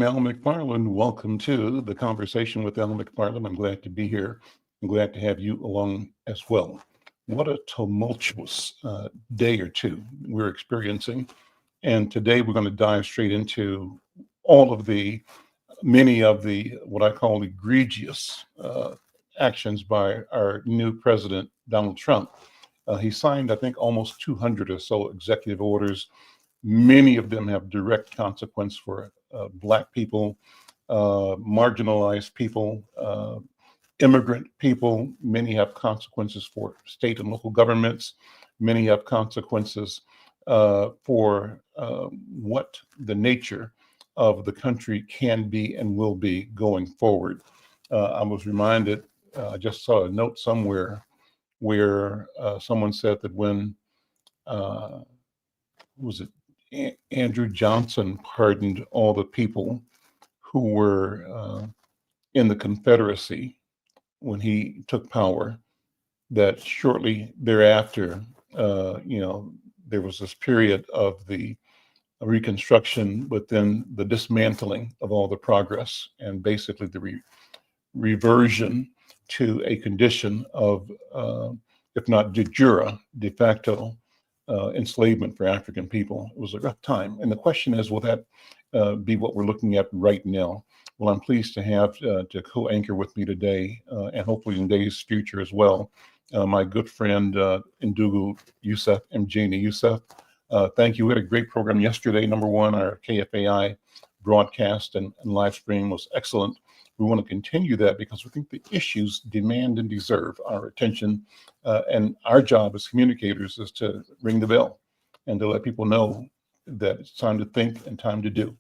I'm Al McFarlane. Welcome to the Conversation with Al McFarlane. I'm glad to be here. I'm glad to have you along as well. What a tumultuous day or two we're experiencing. And today we're going to dive straight into many of the, what I call egregious actions by our new president, Donald Trump. He signed, I think, almost 200 or so executive orders. Many of them have direct consequence for Black people, marginalized people, immigrant people. Many have consequences for state and local governments. Many have consequences for what the nature of the country can be and will be going forward. I was reminded, I just saw a note somewhere where someone said that when, was it Andrew Johnson pardoned all the people who were in the Confederacy when he took power, that shortly thereafter, there was this period of the Reconstruction, but then the dismantling of all the progress and basically the reversion to a condition of, if not de jure, de facto enslavement for African people. It was a rough time. And the question is, will that be what we're looking at right now? Well, I'm pleased to have to co-anchor with me today, and hopefully in days future as well, my good friend Ndugu Yusuf Mjini. Yusuf, thank you. We had a great program yesterday. Number one, our KFAI broadcast and live stream was excellent. We want to continue that because we think the issues demand and deserve our attention. And our job as communicators is to ring the bell and to let people know that it's time to think and time to do.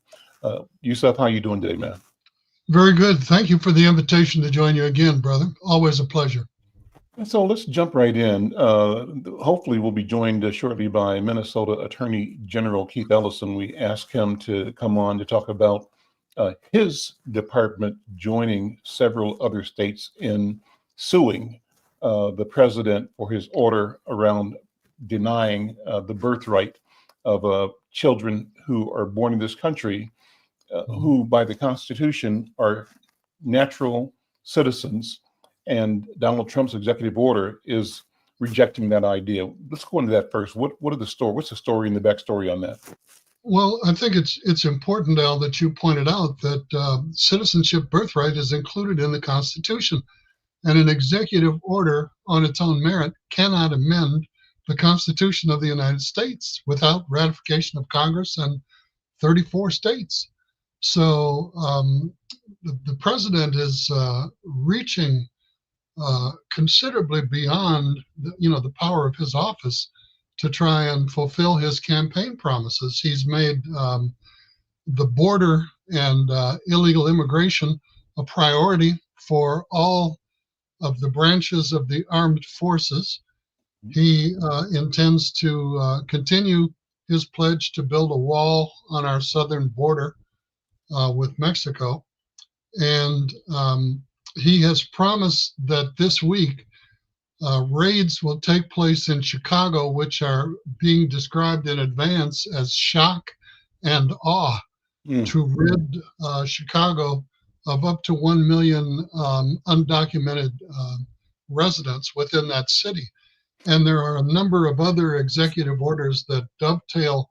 Yusuf, how you doing today, man? Very good. Thank you for the invitation to join you again, brother. Always a pleasure. So let's jump right in. Hopefully we'll be joined shortly by Minnesota Attorney General Keith Ellison. We asked him to come on to talk about his department joining several other states in suing the president for his order around denying the birthright of children who are born in this country, who by the Constitution are natural citizens. And Donald Trump's executive order is rejecting that idea. Let's go into that first. What's the story and the backstory on that? Well, I think it's important, Al, that you pointed out that citizenship birthright is included in the Constitution, and an executive order on its own merit cannot amend the Constitution of the United States without ratification of Congress and 34 states. So the president is reaching considerably beyond the power of his office to try and fulfill his campaign promises. He's made the border and illegal immigration a priority for all of the branches of the armed forces. He intends to continue his pledge to build a wall on our southern border with Mexico. And he has promised that this week raids will take place in Chicago, which are being described in advance as shock and awe, to rid Chicago of up to 1 million undocumented residents within that city. And there are a number of other executive orders that dovetail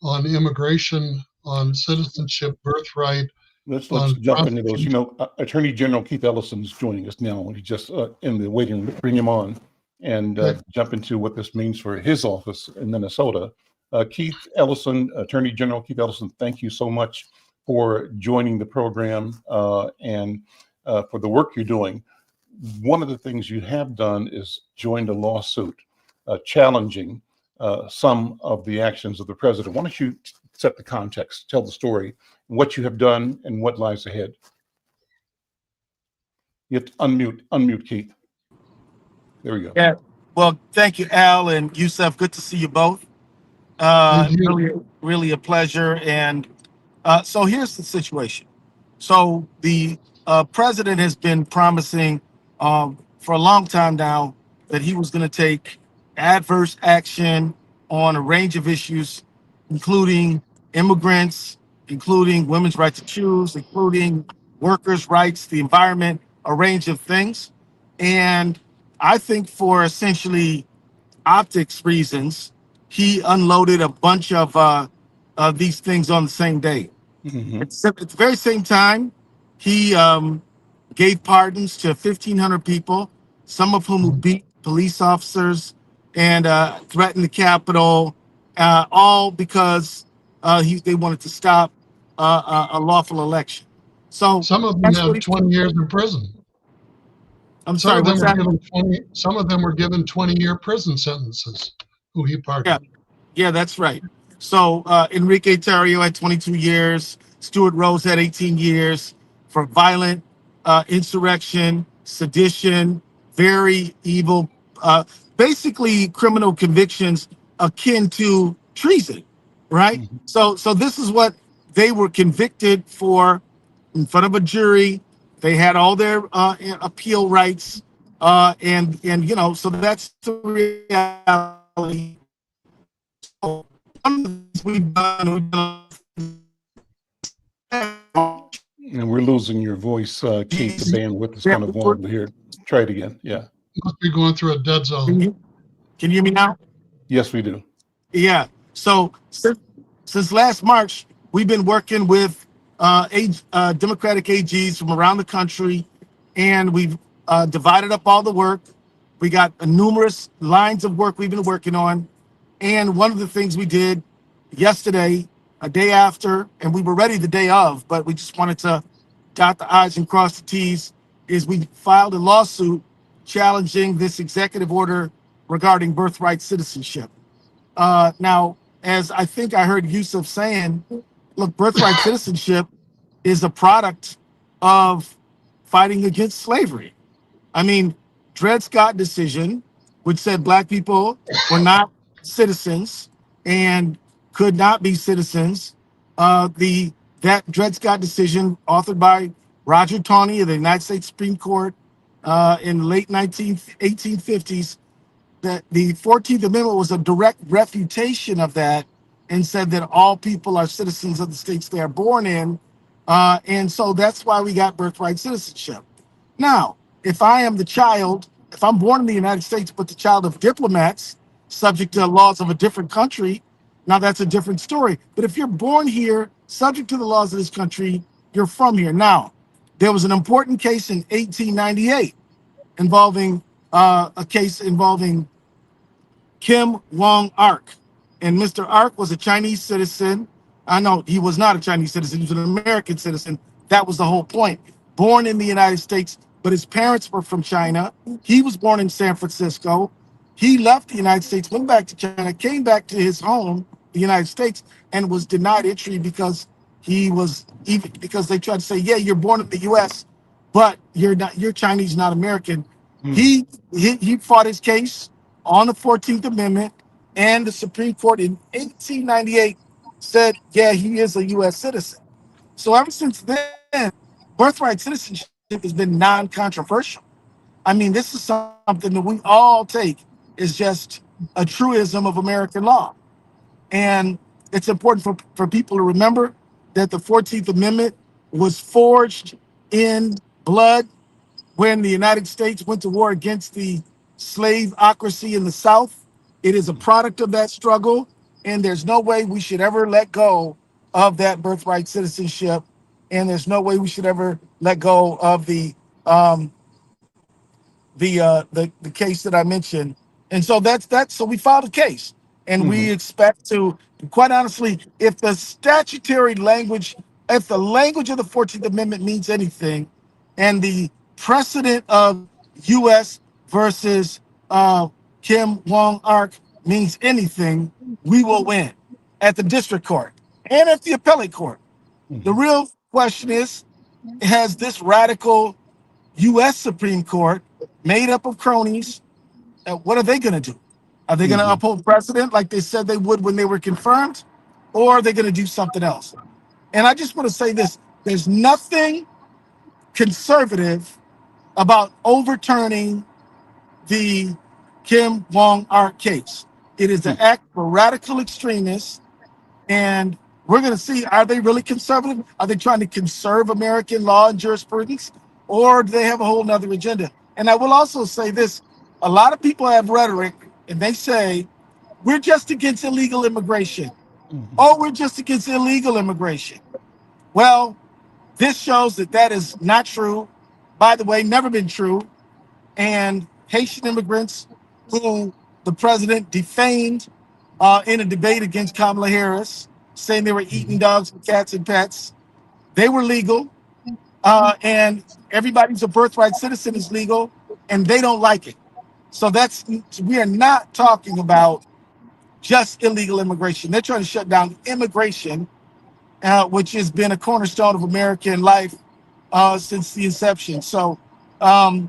on immigration, on citizenship, birthright. Let's jump into those. Attorney General Keith Ellison is joining us now. He's just in the waiting room. Bring him on and jump into what this means for his office in Minnesota. Keith Ellison, Attorney General Keith Ellison, thank you so much for joining the program and for the work you're doing. One of the things you have done is joined a lawsuit challenging some of the actions of the president. Why don't you set the context, tell the story, what you have done and what lies ahead? You have to unmute Keith. There we go. Yeah. Well, thank you, Al and Yusuf. Good to see you both. Really a pleasure. And so here's the situation. So the president has been promising for a long time now that he was going to take adverse action on a range of issues, including immigrants, including women's right to choose, including workers' rights, the environment, a range of things. And I think for essentially optics reasons, he unloaded a bunch of these things on the same day. Hmm. At the very same time, he gave pardons to 1,500 people, some of whom who beat police officers and threatened the Capitol, all because they wanted to stop a lawful election. So Some of them that's what have he. 20 years in prison. I'm Some sorry. of them What's were that? given 20. Some of them were given 20-year prison sentences. Who he Yeah. pardoned. Yeah, that's right. So Enrique Tarrio had 22 years. Stuart Rose had 18 years for violent insurrection, sedition, very evil, uh, basically criminal convictions akin to treason, right? Hmm. So this is what they were convicted for in front of a jury. They had all their appeal rights, and so that's the reality. So And we're losing your voice, Keith. The bandwidth is yeah, kind of wobbly here. Try it again. Yeah. Must be going through a dead can zone. you hear me now? Yes, we do. Yeah. So since last March, we've been working with Democratic AGs from around the country, and we've divided up all the work. We got numerous lines of work we've been working on, and one of the things we did yesterday, a day after, and we were ready the day of, but we just wanted to dot the I's and cross the T's, is we filed a lawsuit challenging this executive order regarding birthright citizenship. Now, as I think I heard Yusuf saying, look, birthright citizenship is a product of fighting against slavery. I mean, Dred Scott decision, which said black people were not citizens and could not be citizens. The that Dred Scott decision, authored by Roger Taney of the United States Supreme Court in the late 1850s, that the 14th Amendment was a direct refutation of that and said that all people are citizens of the states they are born in. And so that's why we got birthright citizenship. Now, if I am the child, if I'm born in the United States, but the child of diplomats subject to the laws of a different country, now that's a different story. But if you're born here, subject to the laws of this country, you're from here. Now, there was an important case in 1898 involving a case involving Kim Wong Ark. And Mr. Ark was a Chinese citizen. I know he was not a Chinese citizen, he was an American citizen. That was the whole point. Born in the United States, but his parents were from China. He was born in San Francisco. He left the United States, went back to China, came back to his home, the United States, and was denied entry because he was even because they tried to say, yeah, you're born in the US, but you're Chinese, not American. Hmm. He fought his case on the 14th Amendment, and the Supreme Court in 1898 said, yeah, he is a U.S. citizen. So ever since then, birthright citizenship has been non-controversial. I mean, this is something that we all take as just a truism of American law. And it's important for people to remember that the 14th Amendment was forged in blood when the United States went to war against the slaveocracy in the South. It is a product of that struggle, and there's no way we should ever let go of that birthright citizenship, and there's no way we should ever let go of um, the case that I mentioned. And so that's that. So we filed a case, and Hmm. we expect to, quite honestly, if the statutory language, if the language of the 14th Amendment means anything, and the precedent of U.S. versus Kim Wong Ark means anything, we will win at the district court and at the appellate court. The Hmm. real question is, has this radical U.S. Supreme Court, made up of cronies, what are they going to do? Are they going to Hmm. uphold precedent like they said they would when they were confirmed? Or are they going to do something else? And I just want to say this, there's nothing conservative about overturning the Kim Wong Ark case. It is an act for radical extremists, and we're going to see, are they really conservative? Are they trying to conserve American law and jurisprudence? Or do they have a whole nother agenda? And I will also say this, a lot of people have rhetoric and they say, we're just against illegal immigration. Mhm. Oh, we're just against illegal immigration. Well, this shows that that is not true. By the way, never been true. And Haitian immigrants who the president defamed in a debate against Kamala Harris, saying they were eating Mhm. dogs and cats and pets, they were legal. And everybody's a birthright citizen is legal, and they don't like it. So we are not talking about just illegal immigration. They're trying to shut down immigration, which has been a cornerstone of American life since the inception. So um,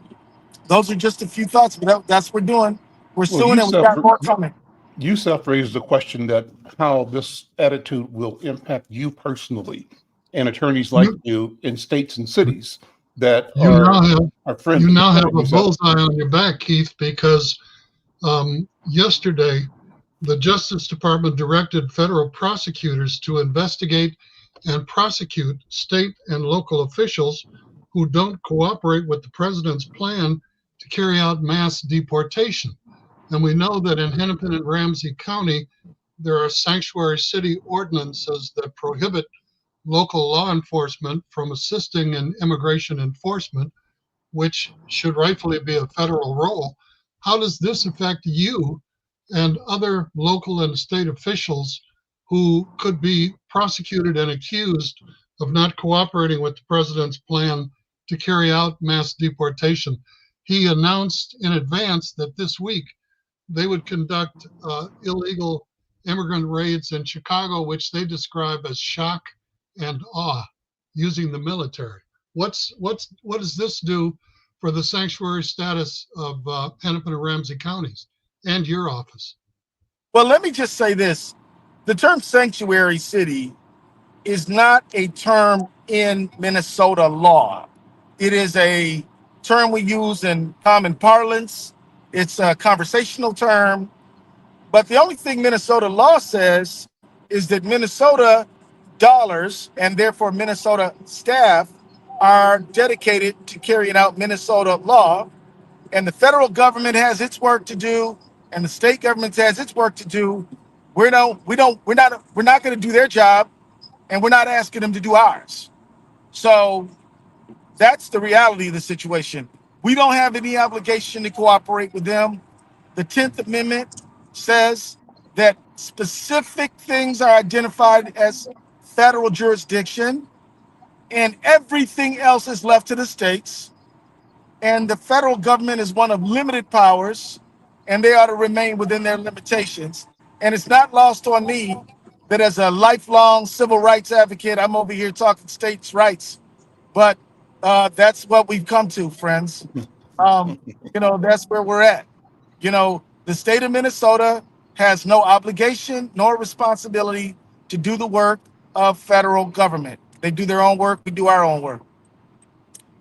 those are just a few thoughts, but that's what we're doing. We're Well, suing, and we got more coming. Yusuf raised the question that how this attitude will impact you personally and attorneys like You you in states and cities that you now have are you friendly now have like a yourself. bullseye on your back, Keith, because yesterday the Justice Department directed federal prosecutors to investigate and prosecute state and local officials who don't cooperate with the president's plan to carry out mass deportation. And we know that in Hennepin and Ramsey County, there are sanctuary city ordinances that prohibit local law enforcement from assisting in immigration enforcement, which should rightfully be a federal role. How does this affect you and other local and state officials who could be prosecuted and accused of not cooperating with the president's plan to carry out mass deportation? He announced in advance that this week they would conduct illegal immigrant raids in Chicago, which they describe as shock and awe, using the military. What does this do for the sanctuary status of Hennepin and Ramsey counties and your office? Well, let me just say this. The term sanctuary city is not a term in Minnesota law. It is a term we use in common parlance. It's a conversational term. But the only thing Minnesota law says is that Minnesota dollars and therefore Minnesota staff are dedicated to carrying out Minnesota law. And the federal government has its work to do, and the state government has its work to do. We're not going to do their job, and we're not asking them to do ours. So that's the reality of the situation. We don't have any obligation to cooperate with them. The 10th Amendment says that specific things are identified as federal jurisdiction, and everything else is left to the states. And the federal government is one of limited powers, and they ought to remain within their limitations. And it's not lost on me that as a lifelong civil rights advocate, I'm over here talking states' rights. But that's what we've come to, friends. Um, that's where we're at. The state of Minnesota has no obligation nor responsibility to do the work of federal government. They do their own work, we do our own work.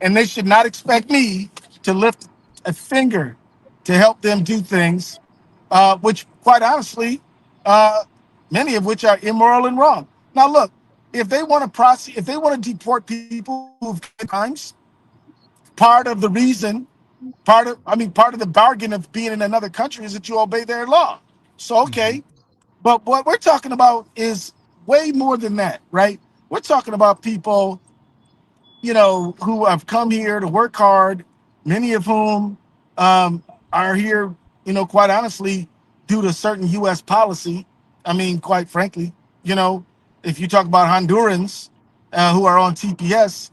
And they should not expect me to lift a finger to help them do things, which, quite honestly, uh, many of which are immoral and wrong. Now, look, if they want to prosecute, if they want to deport people who've committed crimes, part of the reason, part of the bargain of being in another country is that you obey their law. So, Mhm. okay, but what we're talking about is way more than that, right? We're talking about people who have come here to work hard, many of whom are here, quite honestly, due to certain U.S. policy. I mean, quite frankly, if you talk about Hondurans who are on TPS,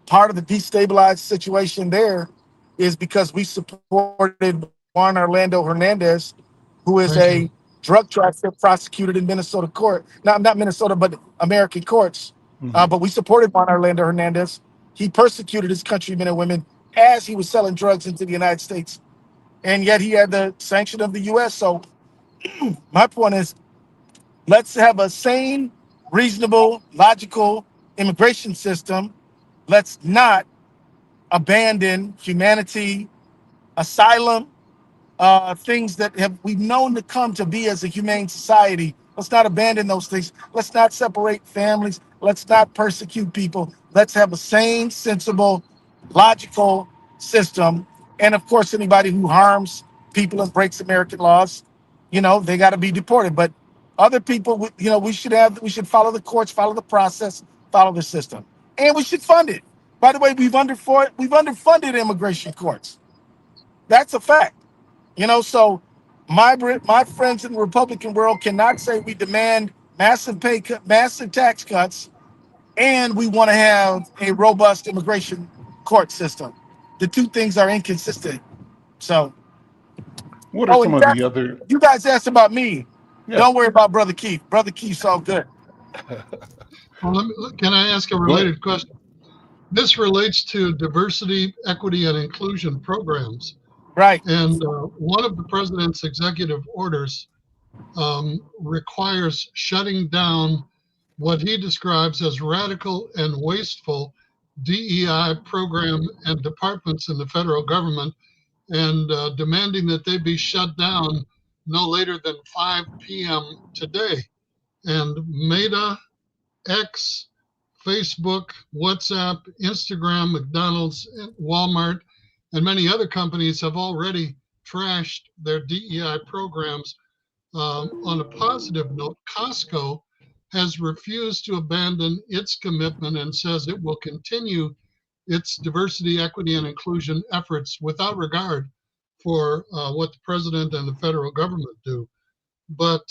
part of the destabilized situation there is because we supported Juan Orlando Hernandez, who is Thank you. a drug trafficker prosecuted in Minnesota court, not Minnesota, but American courts. Mhm. But we supported Juan Orlando Hernandez. He persecuted his countrymen and women as he was selling drugs into the United States, and yet he had the sanction of the U.S. So my point is, let's have a sane, reasonable, logical immigration system. Let's not abandon humanity, asylum, things that have we've known to come to be as a humane society Let's not abandon those things. Let's not separate families. Let's not persecute people. Let's have a sane, sensible, logical system. And of course, anybody who harms people and breaks American laws, they got to be deported. But other people, we should follow the courts, follow the process, follow the system, and we should fund it. By the way, we've underfunded immigration courts. That's a fact. So my friends in the Republican world cannot say we demand massive massive tax cuts, and we want to have a robust immigration court system. The two things are inconsistent. So, What are oh, some and of the other? you guys asked about me. Yeah, Don't worry about Brother Keith. Brother Keith's all good. Well, can I ask a go ahead. related question? This relates to diversity, equity, and inclusion programs. Right. And one of the president's executive orders requires shutting down what he describes as radical and wasteful DEI program and departments in the federal government, and demanding that they be shut down no later than 5 p.m. today. And Meta, X, Facebook, WhatsApp, Instagram, McDonald's, Walmart, and many other companies have already trashed their DEI programs. On a positive note, Costco has refused to abandon its commitment and says it will continue its diversity, equity, and inclusion efforts without regard for what the president and the federal government do. But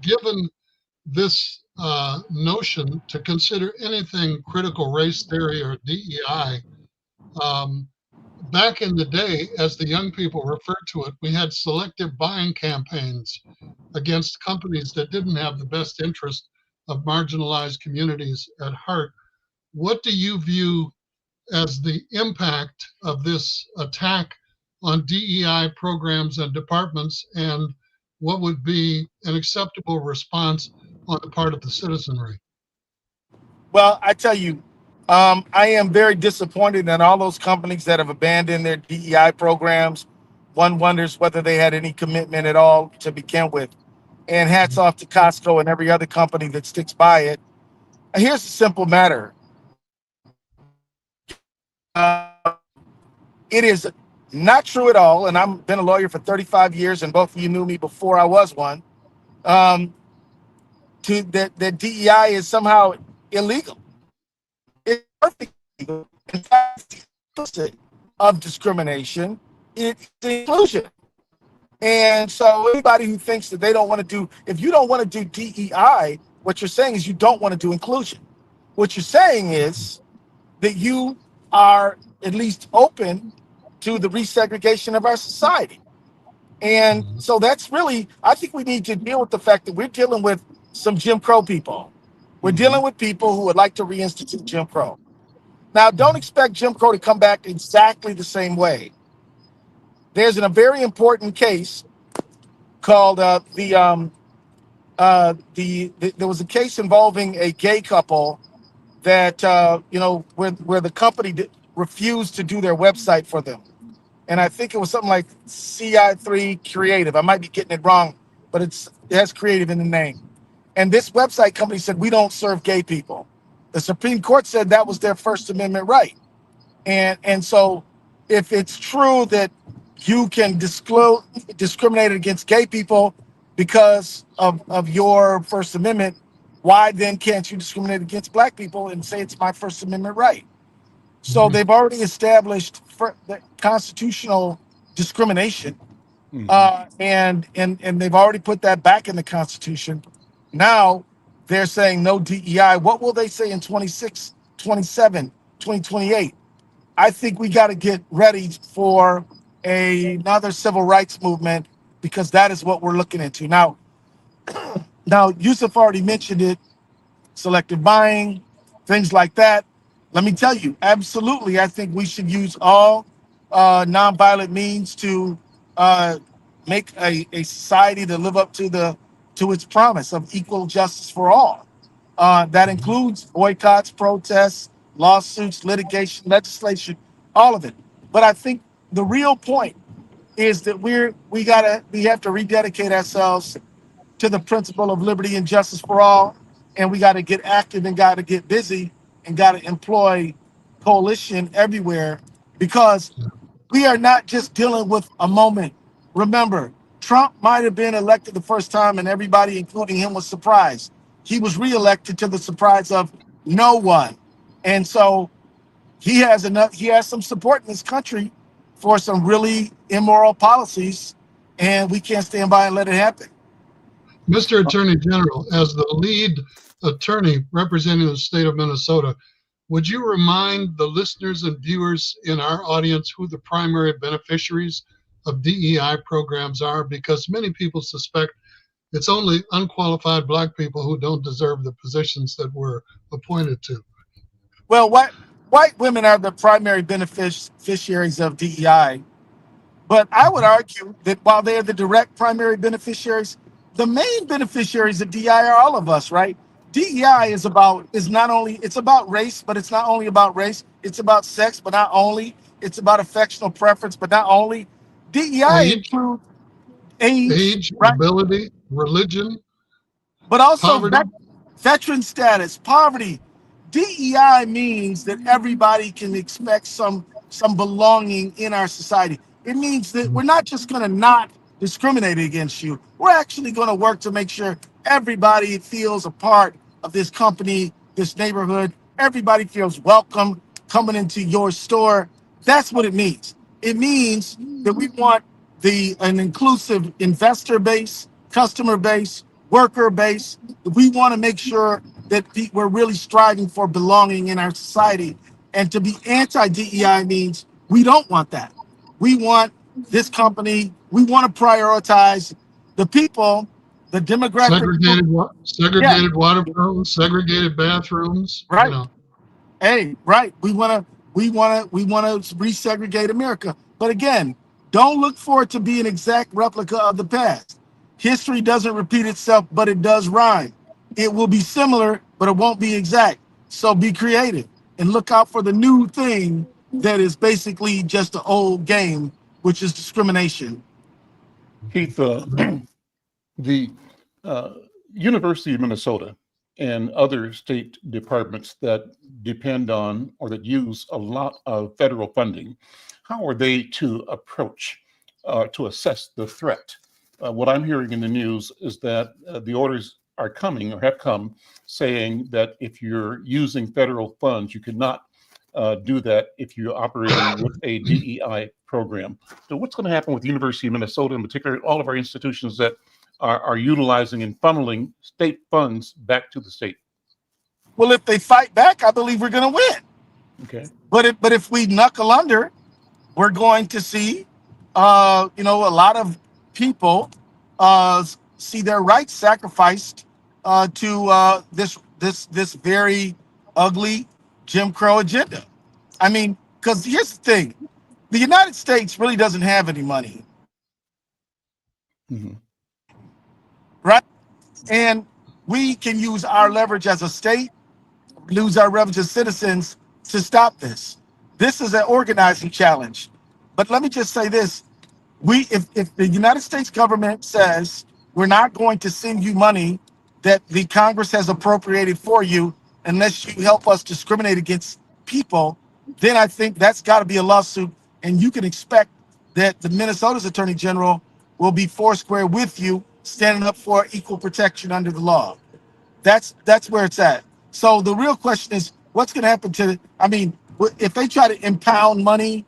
given this notion to consider anything critical race theory or DEI, back in the day, as the young people referred to it, we had selective buying campaigns against companies that didn't have the best interest of marginalized communities at heart. What do you view as the impact of this attack on DEI programs and departments, and what would be an acceptable response on the part of the citizenry? Well, I tell you, I am very disappointed in all those companies that have abandoned their DEI programs. One wonders whether they had any commitment at all to begin with. And hats off to Costco and every other company that sticks by it. And here's the simple matter. It is not true at all, and I've been a lawyer for 35 years, and both of you knew me before I was one, that DEI is somehow illegal. It's perfectly legal. In fact, it's the opposite of discrimination. It's inclusion. And so anybody who thinks that they don't want to do, if you don't want to do DEI, what you're saying is you don't want to do inclusion. What you're saying is that you are at least open to the resegregation of our society. And so that's really, I think we need to deal with the fact that we're dealing with some Jim Crow people. We're dealing with people who would like to reinstitute Jim Crow. Now, don't expect Jim Crow to come back exactly the same way. There's a very important case called there was a case involving a gay couple that where the company refused to do their website for them, and I think it was something like CI3 Creative. I might be getting it wrong, but it has creative in the name. And this website company said we don't serve gay people. The Supreme Court said that was their First Amendment right. And so if it's true that you can discriminate against gay people because of your First Amendment, why then can't you discriminate against black people and say it's my First Amendment right? So they've already established the constitutional discrimination, and they've already put that back in the Constitution. Now they're saying no DEI. What will they say in 26, 27, 2028? I think we got to get ready for another civil rights movement, because that is what we're looking into. Now, Yusuf already mentioned it, selective buying, things like that. Let me tell you, absolutely, I think we should use all nonviolent means to make a society to live up to its promise of equal justice for all. That includes boycotts, protests, lawsuits, litigation, legislation, all of it. But I think the real point is that we have to rededicate ourselves to the principle of liberty and justice for all. And we got to get active and got to get busy and got to employ coalition everywhere, because we are not just dealing with a moment. Remember, Trump might have been elected the first time and everybody, including him, was surprised. He was reelected to the surprise of no one. And so he has some support in this country for some really immoral policies, and we can't stand by and let it happen. Mr. Attorney General, as the lead attorney representing the state of Minnesota, would you remind the listeners and viewers in our audience who the primary beneficiaries of DEI programs are? Because many people suspect it's only unqualified Black people who don't deserve the positions that we're appointed to. Well, white women are the primary beneficiaries of DEI. But I would argue that while they're the direct primary beneficiaries, the main beneficiaries of DEI are all of us, right? DEI is not only, it's about race, but it's not only about race. It's about sex, but not only. It's about affectional preference, but not only. DEI Age, includes age, right? ability, religion, But also poverty. veteran status, poverty. DEI means that everybody can expect some belonging in our society. It means that we're not just going to not discriminate against you. We're actually going to work to make sure everybody feels a part of this company, this neighborhood. Everybody feels welcome coming into your store. That's what it means. It means that we want an inclusive investor base, customer base, worker base. We want to make sure that we're really striving for belonging in our society. And to be anti-DEI means we don't want that. We want this company, we want to prioritize the people, the demographic. Yeah, Segregated water fountains, segregated bathrooms. right. Hey, right. We want to resegregate America. But again, don't look for it to be an exact replica of the past. History doesn't repeat itself, but it does rhyme. It will be similar, but it won't be exact. So be creative and look out for the new thing that is basically just an old game, which is discrimination. Keith, the University of Minnesota and other state departments that depend on or that use a lot of federal funding, how are they to approach, to assess the threat? What I'm hearing in the news is that the orders are coming or have come saying that if you're using federal funds, you cannot do that if you're operating with a DEI program. So what's going to happen with the University of Minnesota, in particular, all of our institutions that are utilizing and funneling state funds back to the state? Well, if they fight back, I believe we're going to win. Okay. But if we knuckle under, we're going to see, a lot of people see their rights sacrificed to this very ugly Jim Crow agenda. I mean, because here's the thing: the United States really doesn't have any money, Mm-hmm. right? And we can use our leverage as a state, lose our leverage as citizens to stop this. This is an organizing challenge. But let me just say this: if the United States government says we're not going to send you money that the Congress has appropriated for you unless you help us discriminate against people, then I think that's got to be a lawsuit, and you can expect that the Minnesota's Attorney General will be foursquare with you, standing up for equal protection under the law. That's where it's at. So the real question is, what's going to happen to? I mean, if they try to impound money,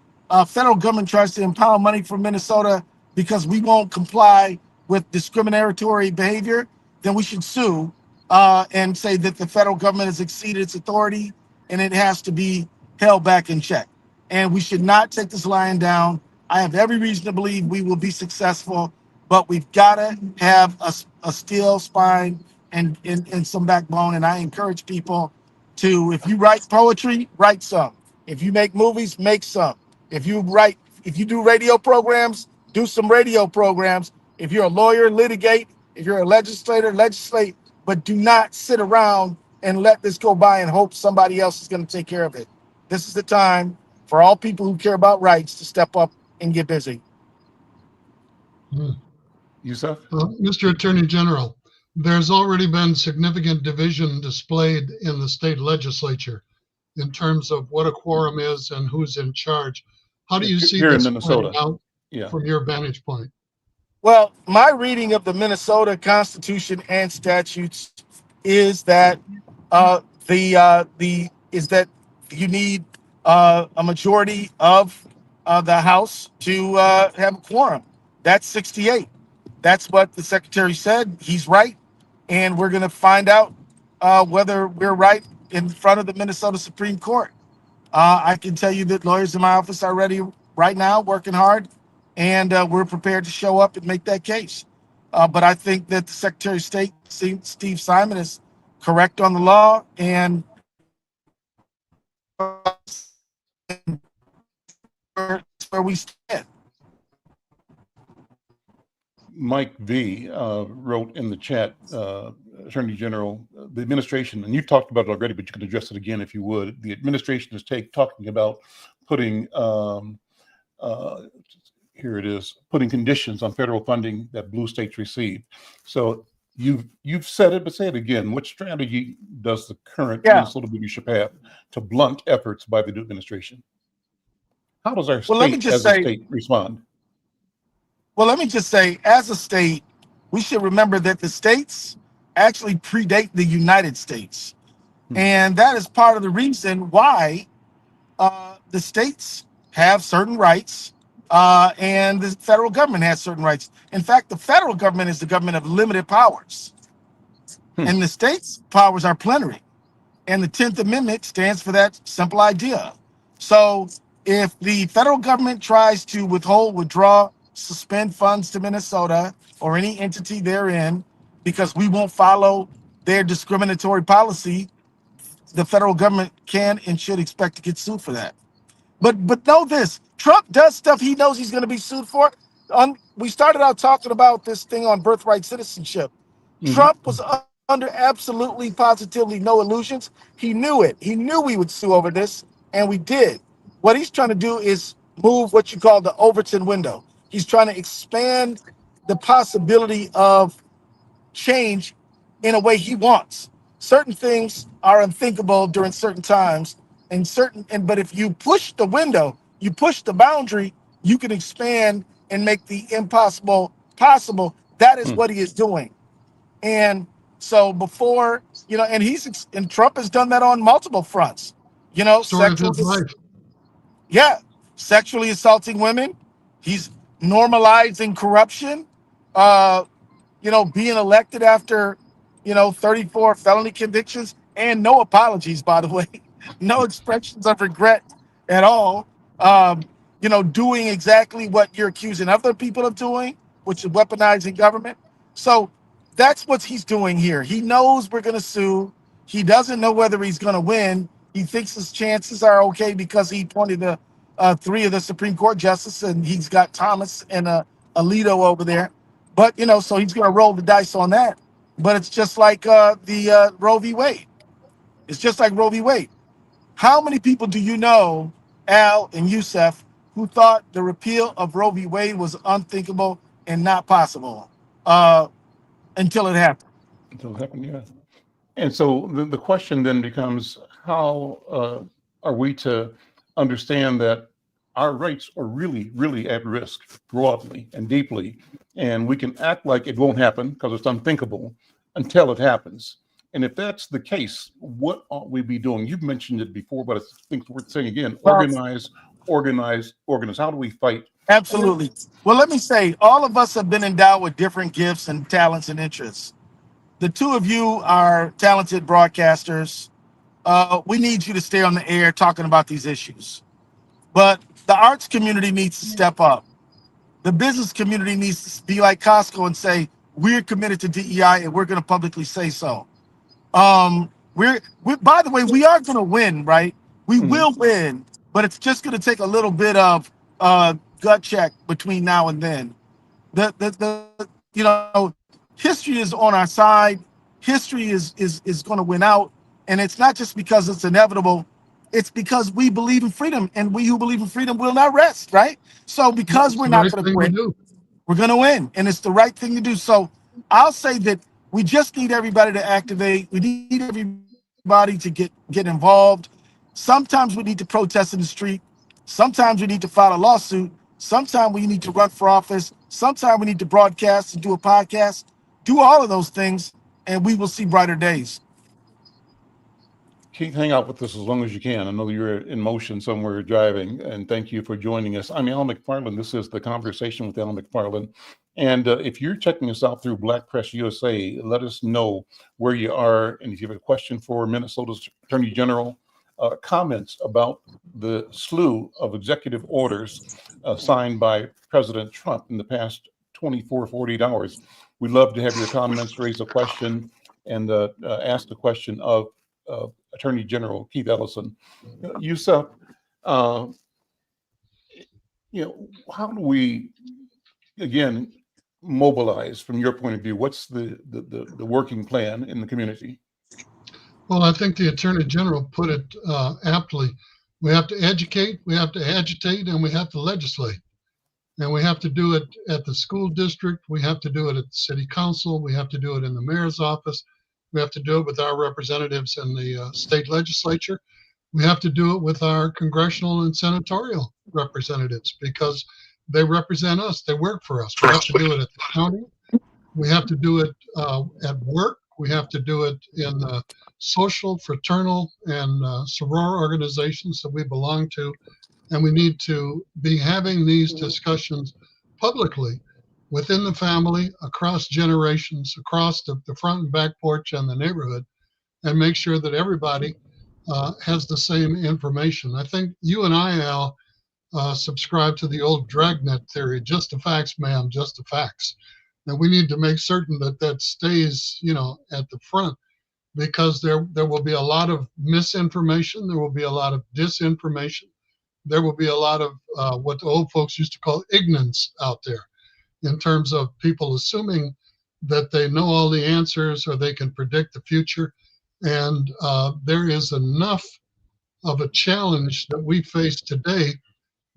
federal government tries to impound money from Minnesota because we won't comply with discriminatory behavior, then we should sue and say that the federal government has exceeded its authority and it has to be held back in check. And we should not take this lying down. I have every reason to believe we will be successful, but we've got to have a steel spine and some backbone. And I encourage people to, if you write poetry, write some. If you make movies, make some. If you do radio programs, do some radio programs. If you're a lawyer, litigate. If you're a legislator, legislate. But do not sit around and let this go by and hope somebody else is going to take care of it. This is the time for all people who care about rights to step up and get busy. Yusuf? Mr. Attorney General, There's already been significant division displayed in the state legislature in terms of what a quorum is and who's in charge. How do you see Here in this playing Minnesota. out Yeah. from your vantage point? Well, my reading of the Minnesota Constitution and statutes is that the is that you need a majority of the House to have a quorum. That's 68. That's what the secretary said. He's right, and we're going to find out whether we're right in front of the Minnesota Supreme Court. I can tell you that lawyers in my office are ready right now, working hard, and we're prepared to show up and make that case. But I think that the Secretary of State, Steve Simon, is correct on the law, and where we stand. Mike V wrote in the chat, Attorney General, the administration, and you've talked about it already, but you can address it again if you would. The administration is talking about putting, here it is, putting conditions on federal funding that blue states receive. So you've said it, but say it again. What strategy does the current Minnesota leadership have to blunt efforts by the new administration? How does our state as a state respond? Well, let me just say, as a state, we should remember that the states actually predate the United States. And that is part of the reason why the states have certain rights and the federal government has certain rights. In fact, the federal government is the government of limited powers. And the states' powers are plenary. And the 10th Amendment stands for that simple idea. So if the federal government tries to withhold, withdraw, suspend funds to Minnesota or any entity therein because we won't follow their discriminatory policy, the federal government can and should expect to get sued for that. But know this, Trump does stuff he knows he's going to be sued for. We started out talking about this thing on birthright citizenship. Trump was under absolutely positively no illusions. He knew it. He knew we would sue over this, and we did. What he's trying to do is move what you call the Overton window. He's trying to expand the possibility of change in a way he wants. Certain things are unthinkable during certain times, but if you push the window, you push the boundary, you can expand and make the impossible possible. That is what he is doing. And so before, and Trump has done that on multiple fronts. Story of his life. Yeah, sexually assaulting women. He's normalizing corruption. Being elected after, 34 felony convictions and no apologies, by the way, no expressions of regret at all. Doing exactly what you're accusing other people of doing, which is weaponizing government. So that's what he's doing here. He knows we're going to sue. He doesn't know whether he's going to win. He thinks his chances are okay because he appointed the 3 of the Supreme Court justices, and he's got Thomas and Alito over there. But, so he's going to roll the dice on that. But it's just like the Roe v. Wade. It's just like Roe v. Wade. How many people do you know, Al and Youssef, who thought the repeal of Roe v. Wade was unthinkable and not possible until it happened? Until it happened, yeah. And so the question then becomes, how are we to understand that our rights are really, really at risk broadly and deeply, and we can act like it won't happen because it's unthinkable until it happens. And if that's the case, what ought we be doing? You've mentioned it before, but I think it's worth saying again, organize. How do we fight? Absolutely. Well, let me say, all of us have been endowed with different gifts and talents and interests. The 2 of you are talented broadcasters. We need you to stay on the air talking about these issues. But the arts community needs to step up. The business community needs to be like Costco and say, we're committed to DEI and we're going to publicly say so. We're by the way, we are going to win, right? We will win, but it's just going to take a little bit of gut check between now and then. History is on our side. History is going to win out, and it's not just because it's inevitable. It's because we believe in freedom, and we who believe in freedom will not rest, right? So because we're not going to quit, we're going to win, and it's the right thing to do. So I'll say that We just need everybody to activate. We need everybody to get involved. Sometimes we need to protest in the street. Sometimes we need to file a lawsuit. Sometimes we need to run for office. Sometimes we need to broadcast and do a podcast. Do all of those things, and we will see brighter days. Keith, hang out with us as long as you can. I know you're in motion somewhere driving, and thank you for joining us. I'm Al McFarlane. This is the Conversation with Al McFarlane. And if you're checking us out through Black Press USA, let us know where you are. And if you have a question for Minnesota's Attorney General, comments about the slew of executive orders signed by President Trump in the past 24, 48 hours. We'd love to have your comments, raise a question, and ask the question of Attorney General Keith Ellison. Yusuf, how do we, again, mobilize from your point of view? What's the working plan in the community? Well, I think the Attorney General put it aptly. We have to educate, we have to agitate, and we have to legislate. And we have to do it at the school district. We have to do it at the city council. We have to do it in the mayor's office. We have to do it with our representatives in the state legislature. We have to do it with our congressional and senatorial representatives because they represent us. They work for us. We have to do it at the county. We have to do it at work. We have to do it in the social, fraternal, and soror organizations that we belong to. And we need to be having these discussions publicly within the family, across generations, across the front and back porch and the neighborhood, and make sure that everybody has the same information. I think you and I, Al, subscribe to the old dragnet theory, just the facts, ma'am, just the facts. And we need to make certain that that stays, at the front, because there will be a lot of misinformation. There will be a lot of disinformation. There will be a lot of what the old folks used to call ignorance out there, in terms of people assuming that they know all the answers or they can predict the future. And there is enough of a challenge that we face today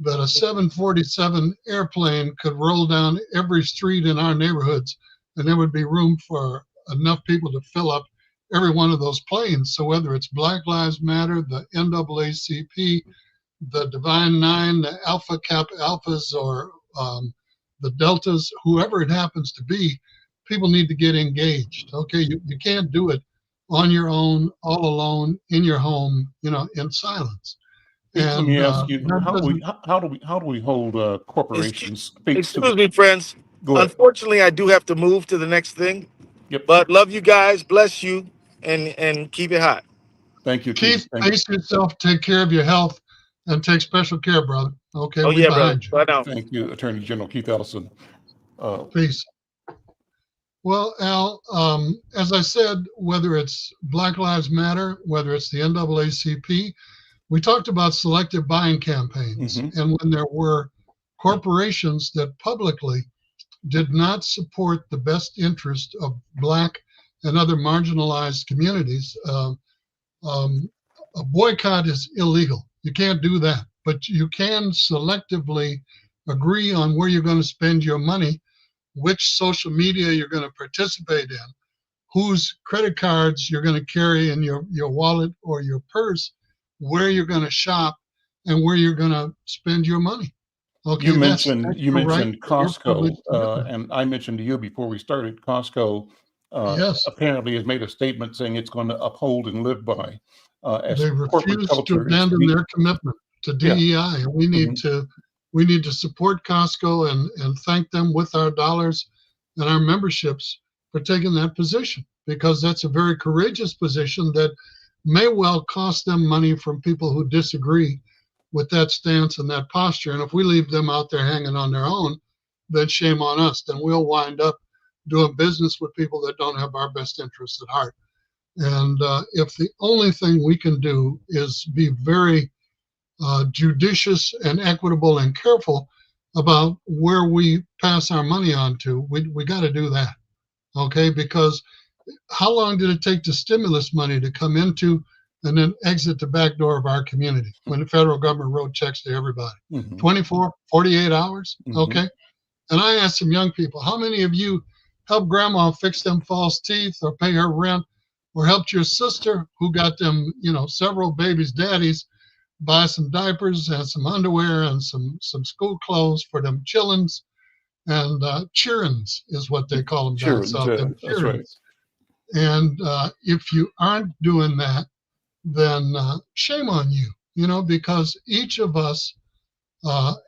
that a 747 airplane could roll down every street in our neighborhoods, and there would be room for enough people to fill up every one of those planes. So whether it's Black Lives Matter, the NAACP, the Divine Nine, the Alpha Kappa Alphas, or the Deltas, whoever it happens to be, people need to get engaged. Okay, you can't do it on your own, all alone, in your home, in silence. Let me ask you, how do we hold corporations? Excuse me, friends. Go ahead. Unfortunately, I do have to move to the next thing. Yep. But love you guys, bless you, and keep it hot. Thank you, Keith. Pace yourself, take care of your health, and take special care, brother. Okay. Oh yeah, brother. Right now. Thank you, Attorney General Keith Ellison. Peace. Well, Al, as I said, whether it's Black Lives Matter, whether it's the NAACP, we talked about selective buying campaigns. Mm-hmm. And when there were corporations that publicly did not support the best interest of Black and other marginalized communities, a boycott is illegal. You can't do that. But you can selectively agree on where you're going to spend your money, which social media you're going to participate in, whose credit cards you're going to carry in your wallet or your purse, where you're going to shop, and where you're going to spend your money. Okay, you mentioned right Costco, and I mentioned to you before we started, Costco yes, apparently has made a statement saying it's going to uphold and live by. They refuse to abandon their commitment to DEI, yeah. And we need to support Costco and thank them with our dollars and our memberships for taking that position, because that's a very courageous position that may well cost them money from people who disagree with that stance and that posture. And if we leave them out there hanging on their own, then shame on us. Then we'll wind up doing business with people that don't have our best interests at heart. And if the only thing we can do is be very judicious and equitable and careful about where we pass our money on to, we got to do that. Okay, because how long did it take the stimulus money to come into and then exit the back door of our community when the federal government wrote checks to everybody? Mm-hmm. 24, 48 hours? Mm-hmm. Okay. And I asked some young people, how many of you helped grandma fix them false teeth or pay her rent, or helped your sister who got them, several babies' daddies buy some diapers and some underwear and some school clothes for them chillins. And cheerins is what they call them down Sure, south, them that's right. cheerins. And if you aren't doing that, then shame on you, because each of us,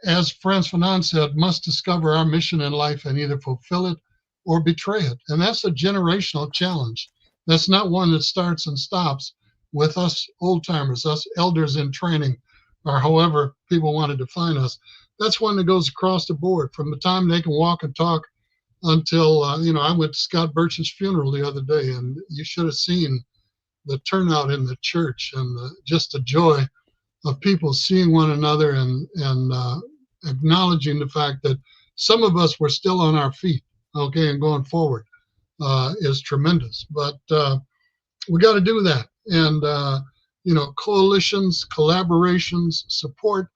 as Frantz Fanon said, must discover our mission in life and either fulfill it or betray it. And that's a generational challenge. That's not one that starts and stops with us old timers, us elders in training, or however people want to define us. That's one that goes across the board from the time they can walk and talk until, I went to Scott Birch's funeral the other day, and you should have seen the turnout in the church and just the joy of people seeing one another and acknowledging the fact that some of us were still on our feet, okay, and going forward is tremendous. But we got to do that. And, coalitions, collaborations, support.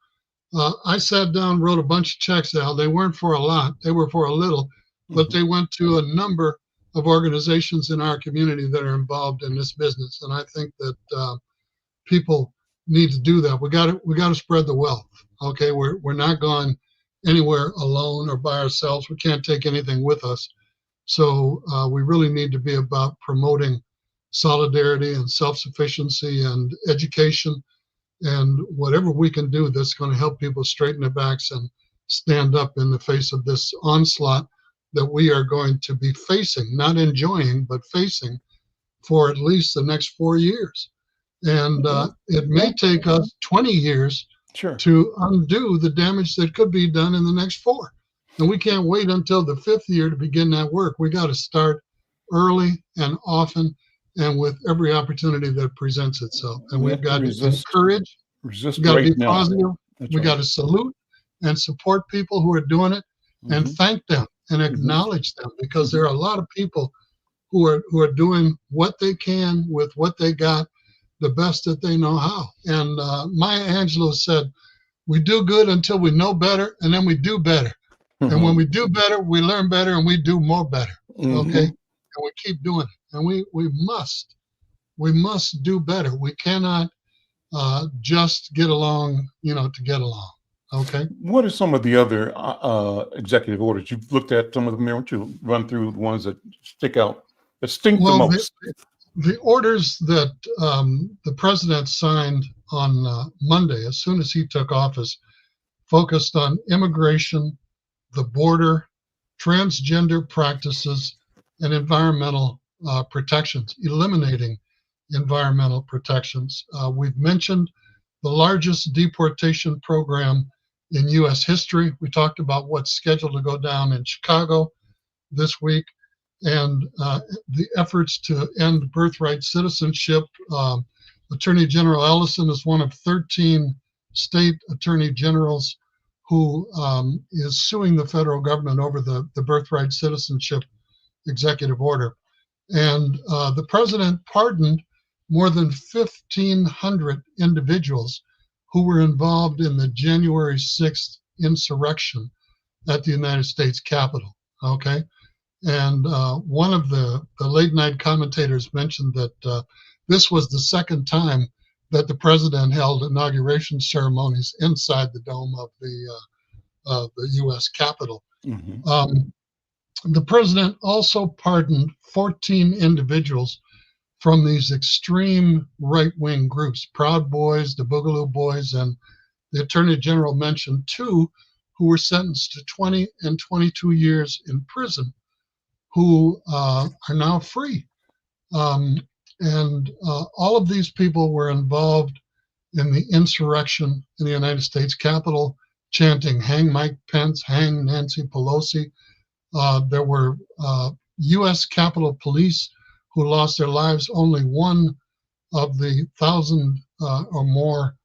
I sat down, wrote a bunch of checks out. They weren't for a lot. They were for a little, but they went to a number of organizations in our community that are involved in this business. And I think that people need to do that. We got to spread the wealth. Okay, we're not going anywhere alone or by ourselves. We can't take anything with us. So we really need to be about promoting solidarity and self-sufficiency and education and whatever we can do that's going to help people straighten their backs and stand up in the face of this onslaught that we are going to be facing, not enjoying, but facing for at least the next 4 years. And it may take us 20 years to undo the damage that could be done in the next 4. And we can't wait until the 5th year to begin that work. We got to start early and often and with every opportunity that presents itself. And we've got to encourage, we've got to be positive, we got to salute and support people who are doing it and thank them and acknowledge them, because there are a lot of people who are doing what they can with what they got, the best that they know how. And Maya Angelou said, we do good until we know better, and then we do better. And when we do better, we learn better, and we do more better. Okay? And we keep doing it. And we must do better. We cannot just get along, to get along. Okay? What are some of the other executive orders? You've looked at some of them. Why don't you run through the ones that stick out, that stink the most? The orders that the president signed on Monday, as soon as he took office, focused on immigration, the border, transgender practices, and environmental protections, eliminating environmental protections. We've mentioned the largest deportation program in U.S. history. We talked about what's scheduled to go down in Chicago this week, and the efforts to end birthright citizenship. Attorney General Ellison is one of 13 state attorney generals who is suing the federal government over the birthright citizenship executive order. And the president pardoned more than 1,500 individuals who were involved in the January 6th insurrection at the United States Capitol. Okay. And one of the late night commentators mentioned that this was the second time that the president held inauguration ceremonies inside the dome of the U.S. Capitol. The president also pardoned 14 individuals from these extreme right-wing groups, Proud Boys, the Boogaloo Boys, and the Attorney General mentioned 2 who were sentenced to 20 and 22 years in prison, who are now free. And all of these people were involved in the insurrection in the United States Capitol, chanting, "Hang Mike Pence, hang Nancy Pelosi." There were U.S. Capitol Police who lost their lives. Only one of the 1,000 or more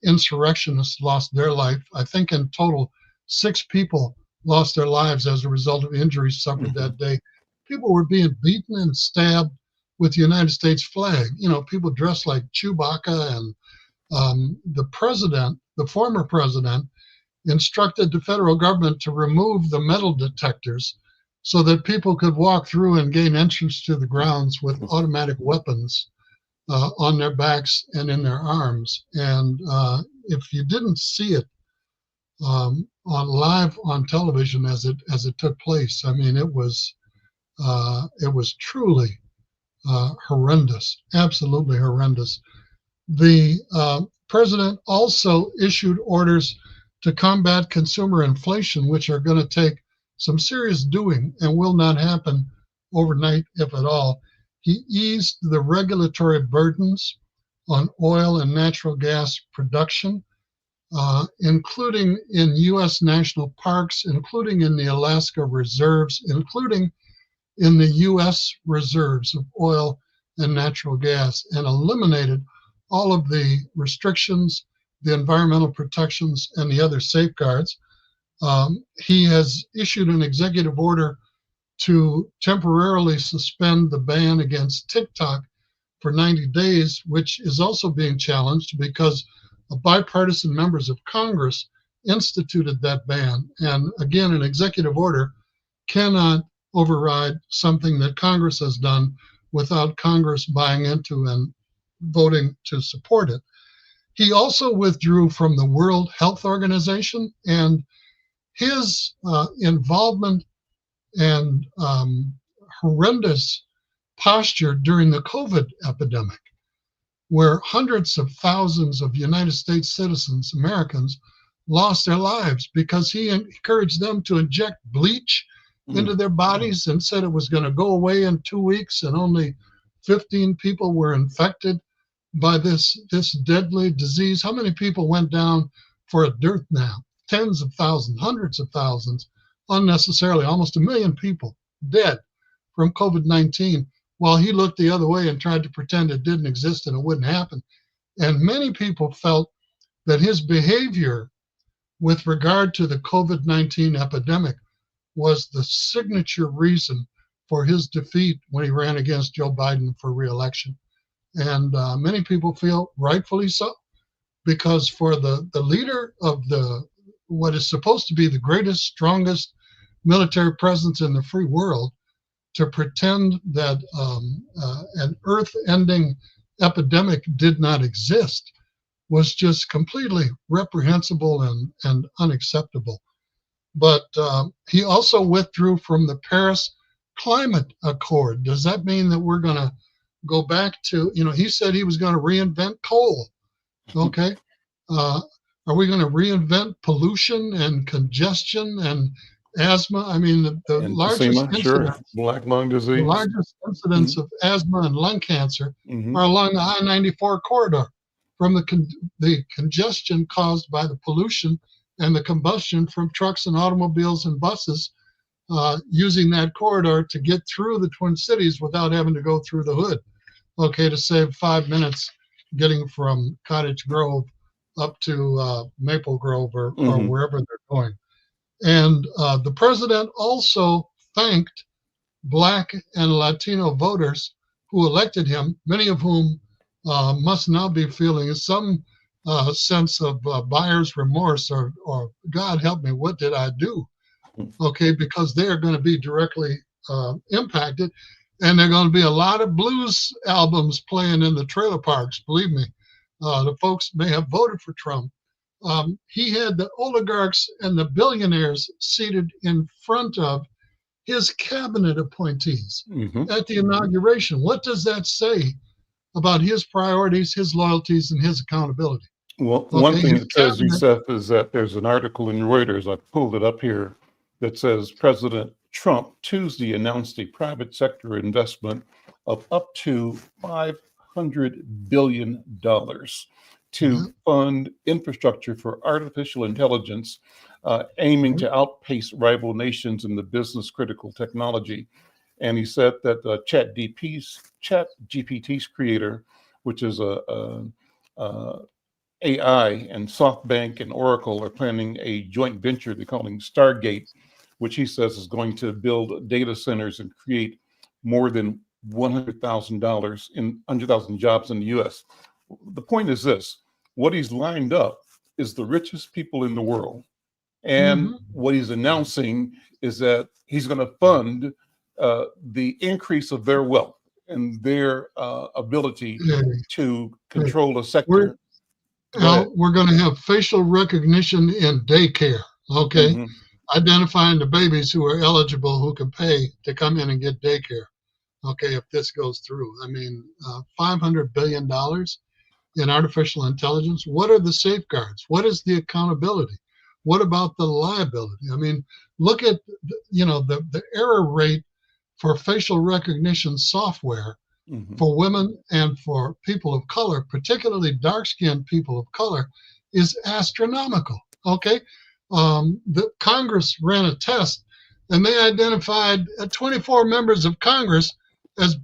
insurrectionists lost their life. I think in total, 6 people lost their lives as a result of injuries suffered that day. People were being beaten and stabbed with the United States flag. People dressed like Chewbacca, and the president, the former president, instructed the federal government to remove the metal detectors so that people could walk through and gain entrance to the grounds with automatic weapons on their backs and in their arms. And if you didn't see it on live on television as it took place, I mean, it was truly horrendous, absolutely horrendous. The president also issued orders to combat consumer inflation, which are going to take some serious doing and will not happen overnight, if at all. He eased the regulatory burdens on oil and natural gas production, including in U.S. national parks, including in the Alaska reserves, including in the U.S. reserves of oil and natural gas, and eliminated all of the restrictions, the environmental protections, and the other safeguards. He has issued an executive order to temporarily suspend the ban against TikTok for 90 days, which is also being challenged because bipartisan members of Congress instituted that ban. And again, an executive order cannot override something that Congress has done without Congress buying into and voting to support it. He also withdrew from the World Health Organization, and his involvement and horrendous posture during the COVID epidemic, where hundreds of thousands of United States citizens, Americans, lost their lives because he encouraged them to inject bleach into their bodies and said it was going to go away in 2 weeks, and only 15 people were infected by this deadly disease. How many people went down for a death now? Tens of thousands, hundreds of thousands, unnecessarily, almost 1 million people dead from COVID-19, while he looked the other way and tried to pretend it didn't exist and it wouldn't happen. And many people felt that his behavior with regard to the COVID-19 epidemic was the signature reason for his defeat when he ran against Joe Biden for re-election. And many people feel rightfully so, because for the leader of what is supposed to be the greatest, strongest military presence in the free world to pretend that an earth-ending epidemic did not exist was just completely reprehensible and unacceptable. But he also withdrew from the Paris Climate Accord. Does that mean that we're going to go back to, he said he was going to reinvent coal. Okay. Are we going to reinvent pollution and congestion and asthma? I mean, the largest incidence, black lung disease. The largest incidence of asthma and lung cancer are along the I-94 corridor from the congestion caused by the pollution and the combustion from trucks and automobiles and buses using that corridor to get through the Twin Cities without having to go through the hood, okay, to save 5 minutes getting from Cottage Grove up to Maple Grove or wherever they're going. And the president also thanked Black and Latino voters who elected him, many of whom must now be feeling some sense of buyer's remorse or God help me, what did I do? Okay, because they are going to be directly impacted, and there are going to be a lot of blues albums playing in the trailer parks, believe me. The folks may have voted for Trump. He had the oligarchs and the billionaires seated in front of his cabinet appointees at the inauguration. What does that say about his priorities, his loyalties, and his accountability? Well, one thing it says, Yusef, is that there's an article in Reuters, I pulled it up here, that says President Trump Tuesday announced a private sector investment of up to $500 billion to fund infrastructure for artificial intelligence, aiming to outpace rival nations in the business critical technology. And he said that ChatGPT's creator, which is a AI, and SoftBank and Oracle are planning a joint venture they're calling Stargate, which he says is going to build data centers and create more than $100,000 jobs in the U.S. The point is this: what he's lined up is the richest people in the world And Mm-hmm. what he's announcing is that he's going to fund the increase of their wealth and their ability Hey, to hey, control a we're sector. Go ahead. Al, we're going to have facial recognition in daycare. Okay, Hmm. identifying the babies who are eligible who can pay to come in and get daycare. Okay, if this goes through, I mean, $500 billion in artificial intelligence. What are the safeguards? What is the accountability? What about the liability? I mean, look at the error rate for facial recognition software Hmm. for women and for people of color, particularly dark-skinned people of color, is astronomical. Okay, the Congress ran a test, and they identified 24 members of Congress as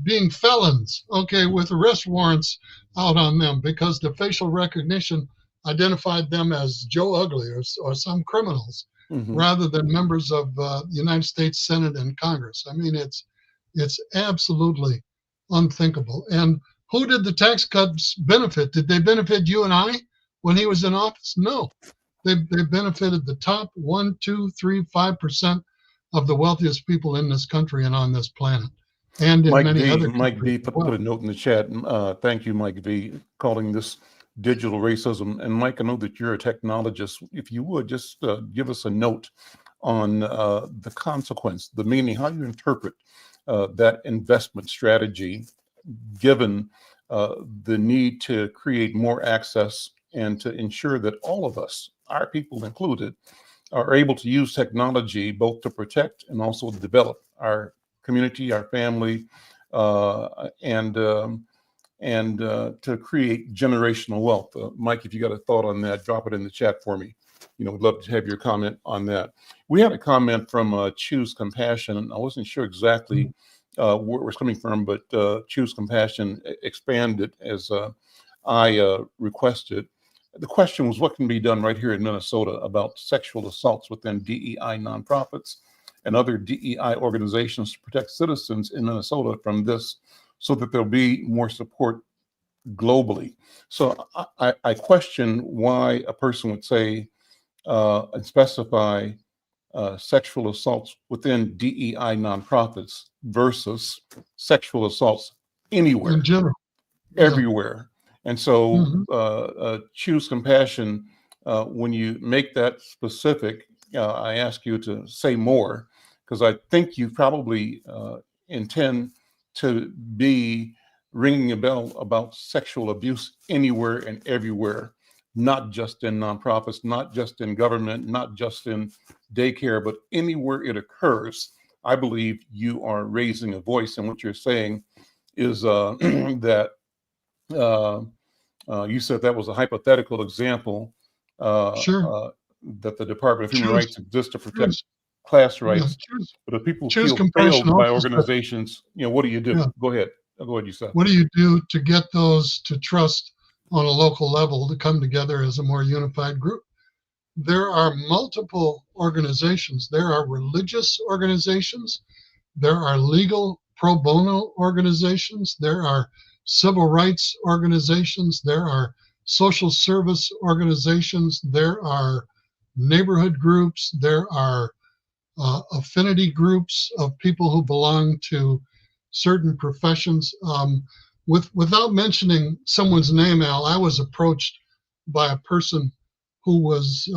being felons. Okay, with arrest warrants out on them because the facial recognition identified them as Joe Ugly or some criminals Hmm. rather than members of the United States Senate and Congress. I mean, it's absolutely unthinkable. And who did the tax cuts benefit? Did they benefit you and I when he was in office? No. They benefited the top 1, 2, 3, 5% of the wealthiest people in this country and on this planet, and in Mike many V, other Mike countries V as put well. a note in the chat. Thank you, Mike V, calling this digital racism. And Mike, I know that you're a technologist. If you would just give us a note on the consequence, the meaning, how you interpret that investment strategy, given the need to create more access and to ensure that all of us, our people included, are able to use technology both to protect and also develop our community, our family, and to create generational wealth. Mike, if you got a thought on that, drop it in the chat for me. We'd love to have your comment on that. We had a comment from Choose Compassion. I wasn't sure exactly where it was coming from, but Choose Compassion expanded as I requested. The question was, what can be done right here in Minnesota about sexual assaults within DEI nonprofits and other DEI organizations to protect citizens in Minnesota from this so that there'll be more support globally? So I question why a person would say and specify sexual assaults within DEI nonprofits versus sexual assaults In anywhere, general. Yeah. everywhere. And so Hmm. Choose Compassion, when you make that specific, I ask you to say more, because I think you probably intend to be ringing a bell about sexual abuse anywhere and everywhere, not just in nonprofits, not just in government, not just in daycare, but anywhere it occurs. I believe you are raising a voice, and what you're saying is that uh, you said that was a hypothetical example Sure. that the Department of Human Choose, Rights exists to protect choose, class yeah, rights, but if people choose feel compassion failed by also said, organizations, what do you do? yeah, Go ahead. Go ahead, you said. what do you do to get those to trust on a local level to come together as a more unified group? There are multiple organizations. There are religious organizations. There are legal pro bono organizations. There are civil rights organizations. There are social service organizations. There are neighborhood groups. There are affinity groups of people who belong to certain professions. Without mentioning someone's name, Al, I was approached by a person who was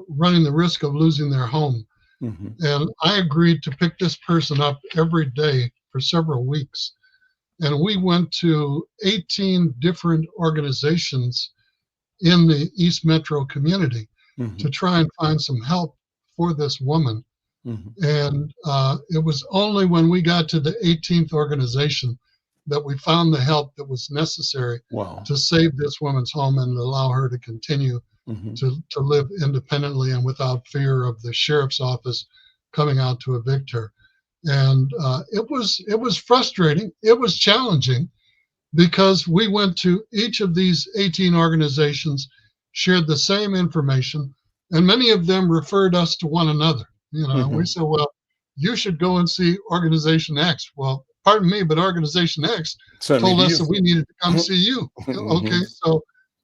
running the risk of losing their home. Mm-hmm. And I agreed to pick this person up every day for several weeks. And we went to 18 different organizations in the East Metro community Mm-hmm. to try and find some help for this woman. Mm-hmm. And it was only when we got to the 18th organization that we found the help that was necessary Wow. to save this woman's home and allow her to continue Mm-hmm. to live independently and without fear of the sheriff's office coming out to evict her. And it was frustrating. It was challenging because we went to each of these 18 organizations, shared the same information, and many of them referred us to one another. Mm-hmm. We said, well, you should go and see Organization X. Well, pardon me, but Organization X Send me told to us you. that we needed to come see you. Mm-hmm. Okay, so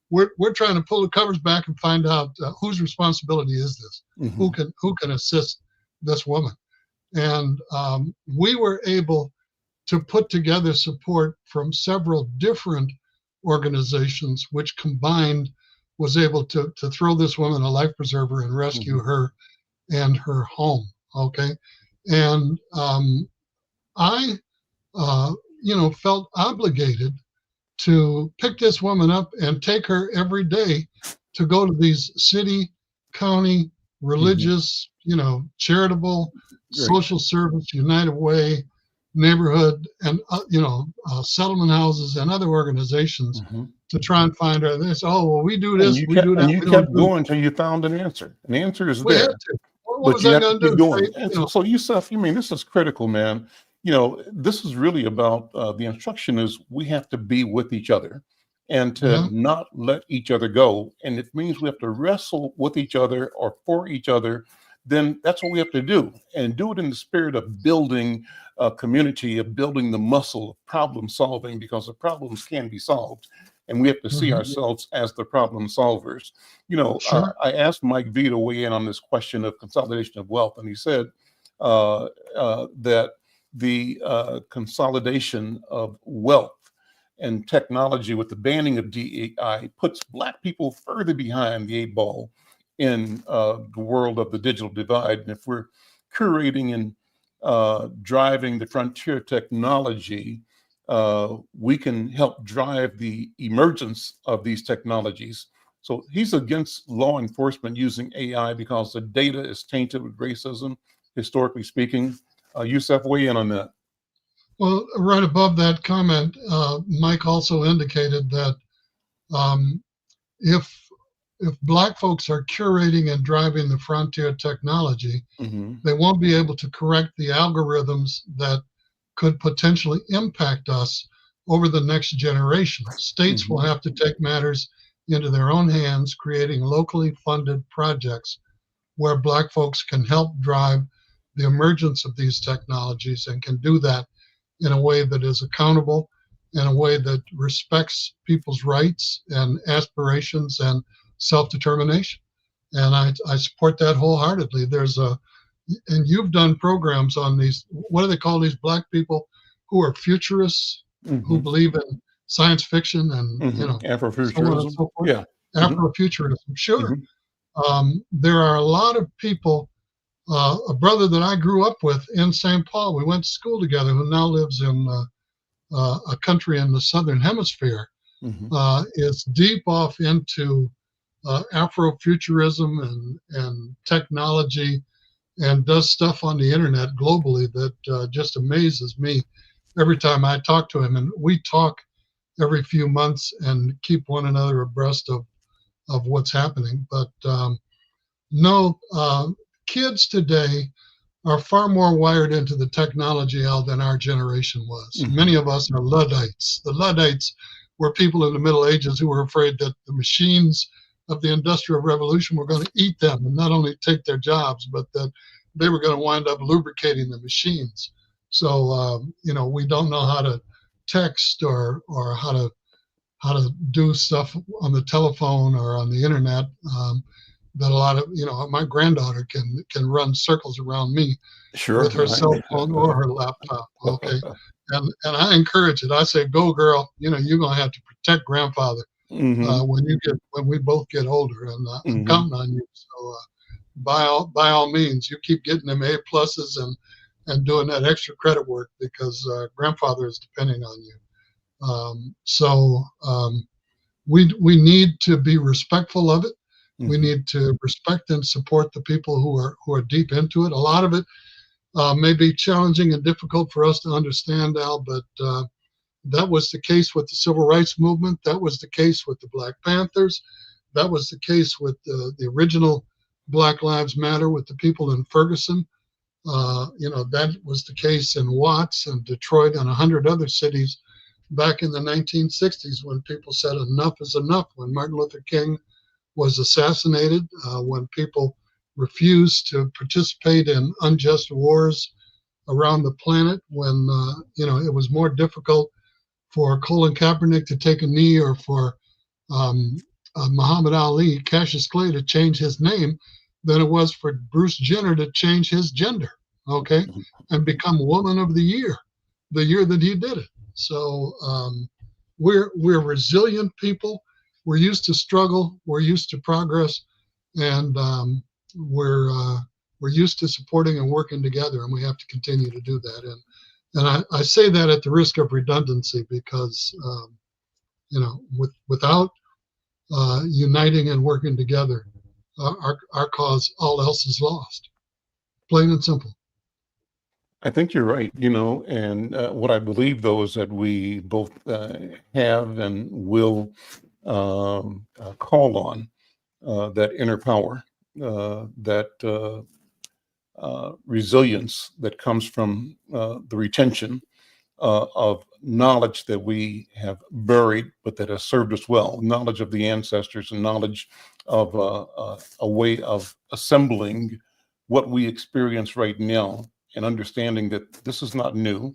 we're trying to pull the covers back and find out whose responsibility is this, Mm-hmm. who can assist this woman. And we were able to put together support from several different organizations, which combined was able to throw this woman a life preserver and rescue her and her home. Okay. And I, felt obligated to pick this woman up and take her every day to go to these city, county, religious, charitable, social service, United Way, neighborhood, and settlement houses and other organizations to try and find her. They say, "Oh, well, we do this, we do that." And you kept going until you found an answer. An answer is we there. had to. What was You I have going to to keep do? going. So Yusuf, this is critical, man. This is really about the instruction is we have to be with each other and to not let each other go. And it means we have to wrestle with each other or for each other. Then that's what we have to do, and do it in the spirit of building a community, of building the muscle of problem solving, because the problems can be solved. And we have to see ourselves as the problem solvers. Sure. I asked Mike V to weigh in on this question of consolidation of wealth, and he said that the consolidation of wealth and technology with the banning of DEI puts Black people further behind the 8 ball in the world of the digital divide. And if we're curating and driving the frontier technology, we can help drive the emergence of these technologies. So he's against law enforcement using AI because the data is tainted with racism, historically speaking. Yusuf, weigh in on that. Well, right above that comment, Mike also indicated that if Black folks are curating and driving the frontier technology, they won't be able to correct the algorithms that could potentially impact us over the next generation. States will have to take matters into their own hands, creating locally funded projects where Black folks can help drive the emergence of these technologies, and can do that in a way that is accountable, in a way that respects people's rights and aspirations and self-determination. And I support that wholeheartedly. And you've done programs on these, what do they call these Black people who are futurists, who believe in science fiction and, Afrofuturism. so on and so forth. Yeah. Afrofuturism. Sure. There are a lot of people, a brother that I grew up with in St. Paul, we went to school together, who now lives in a country in the Southern Hemisphere, is deep off into Afrofuturism and technology, and does stuff on the internet globally that just amazes me every time I talk to him. And we talk every few months and keep one another abreast of what's happening. But kids today are far more wired into the technology, Al, than our generation was. Many of us are Luddites. The Luddites were people in the Middle Ages who were afraid that the machines of the Industrial Revolution were going to eat them and not only take their jobs, but that they were going to wind up lubricating the machines. So, we don't know how to text or how to do stuff on the telephone or on the internet. That a lot of, my granddaughter can run circles around me with her cell phone or her laptop. Okay. And I encourage it. I say, go girl, you're going to have to protect grandfather when we both get older, and I'm counting on you. So by all means, you keep getting them A pluses and doing that extra credit work, because grandfather is depending on you. We need to be respectful of it. We need to respect and support the people who are deep into it. A lot of it may be challenging and difficult for us to understand, Al, but that was the case with the Civil Rights Movement. That was the case with the Black Panthers. That was the case with the original Black Lives Matter with the people in Ferguson. That was the case in Watts and Detroit and 100 other cities back in the 1960s, when people said enough is enough, when Martin Luther King was assassinated, when people refused to participate in unjust wars around the planet, when it was more difficult for Colin Kaepernick to take a knee, or for Muhammad Ali, Cassius Clay, to change his name than it was for Bruce Jenner to change his gender, okay, and become Woman of the Year that he did it. So we're resilient people. We're used to struggle. We're used to progress, and we're used to supporting and working together, and we have to continue to do that. And I say that at the risk of redundancy because without uniting and working together, our cause, all else is lost. Plain and simple. I think you're right, and what I believe, though, is that we both have and will call on that inner power, that resilience that comes from the retention of knowledge that we have buried, but that has served us well, knowledge of the ancestors and knowledge of a way of assembling what we experience right now and understanding that this is not new,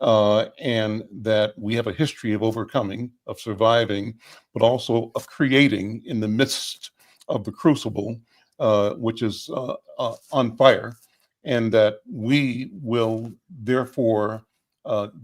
and that we have a history of overcoming, of surviving, but also of creating in the midst of the crucible, which is on fire, and that we will therefore,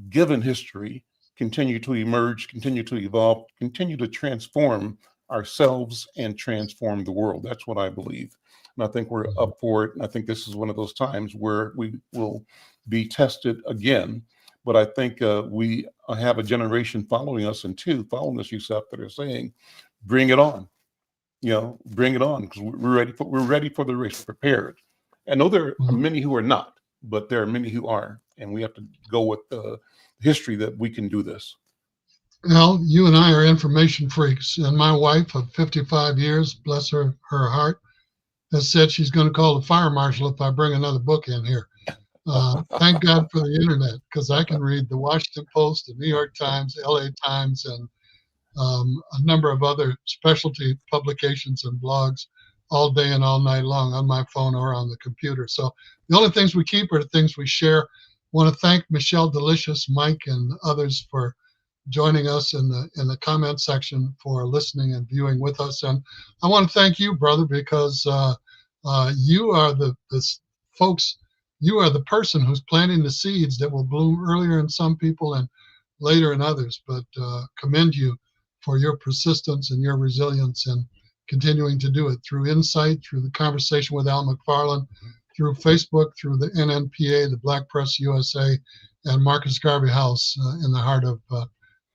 given history, continue to emerge, continue to evolve, continue to transform ourselves and transform the world. That's what I believe. And I think we're up for it. And I think this is one of those times where we will be tested again. But I think we have a generation following us, and following us, Yusuf, that are saying, bring it on. Bring it on, because we're ready for the race, prepared. I know there are many who are not, but there are many who are. And we have to go with the history that we can do this. Al, you and I are information freaks, and my wife of 55 years, bless her heart, has said she's going to call the fire marshal if I bring another book in here. Thank God for the internet, because I can read the Washington Post, the New York Times, LA Times, and a number of other specialty publications and blogs all day and all night long on my phone or on the computer. So the only things we keep are the things we share. Want to thank Michelle Delicious, Mike, and others for joining us in the comment section, for listening and viewing with us. And I want to thank you, brother, because you are the folks. You are the person who's planting the seeds that will bloom earlier in some people and later in others. But commend you for your persistence and your resilience and continuing to do it through Insight, through the Conversation with Al McFarlane, through Facebook, through the NNPA, the Black Press USA, and Marcus Garvey House in the heart of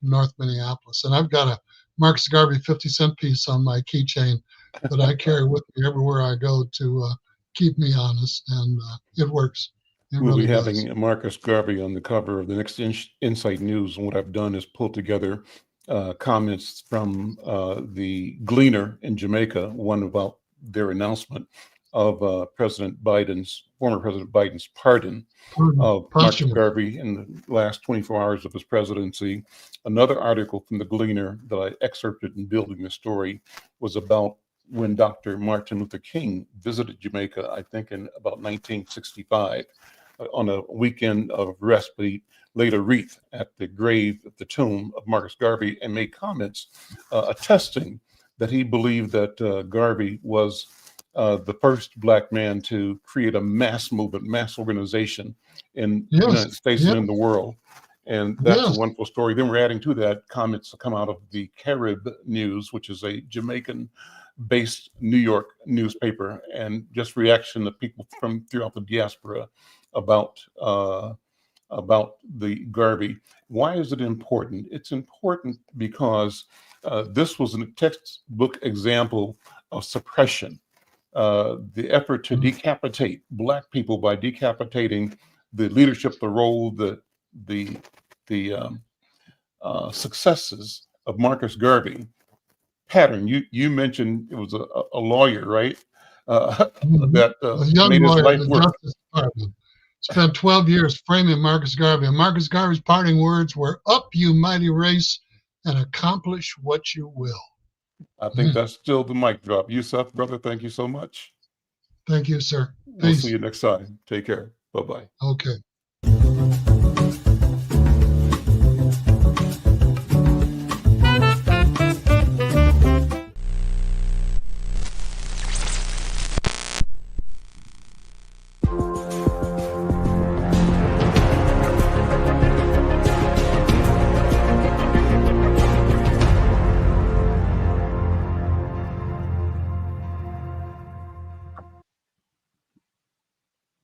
North Minneapolis. And I've got a Marcus Garvey 50-cent piece on my keychain that I carry with me everywhere I go to keep me honest, and it works. We'll be having Marcus Garvey on the cover of the next Insight News. And what I've done is pull together comments from the Gleaner in Jamaica, one about their announcement of former President Biden's pardon of Marcus Garvey in the last 24 hours of his presidency. Another article from the Gleaner that I excerpted in building the story was about when Dr. Martin Luther King visited Jamaica, I think in about 1965, on a weekend of rest, but he laid a wreath at the grave, at the tomb of Marcus Garvey, and made comments attesting that he believed that Garvey was the first Black man to create a mass movement, mass organization in the United States and in the world. And that's a wonderful story. Then we're adding to that comments that come out of the Carib News, which is a Jamaican-based New York newspaper, and just reaction of people from throughout the diaspora about the Garvey. Why is it important? It's important because this was a textbook example of suppression. The effort to decapitate Black people by decapitating the leadership, the role, the successes of Marcus Garvey. Pattern. You mentioned it was a lawyer, right? That made his life work. Spent 12 years framing Marcus Garvey, and Marcus Garvey's parting words were, "Up, you mighty race, and accomplish what you will." I think that's still the mic drop. Yusuf, brother, thank you so much. Thank you, sir. We'll see you next time. Take care. Bye-bye. Okay.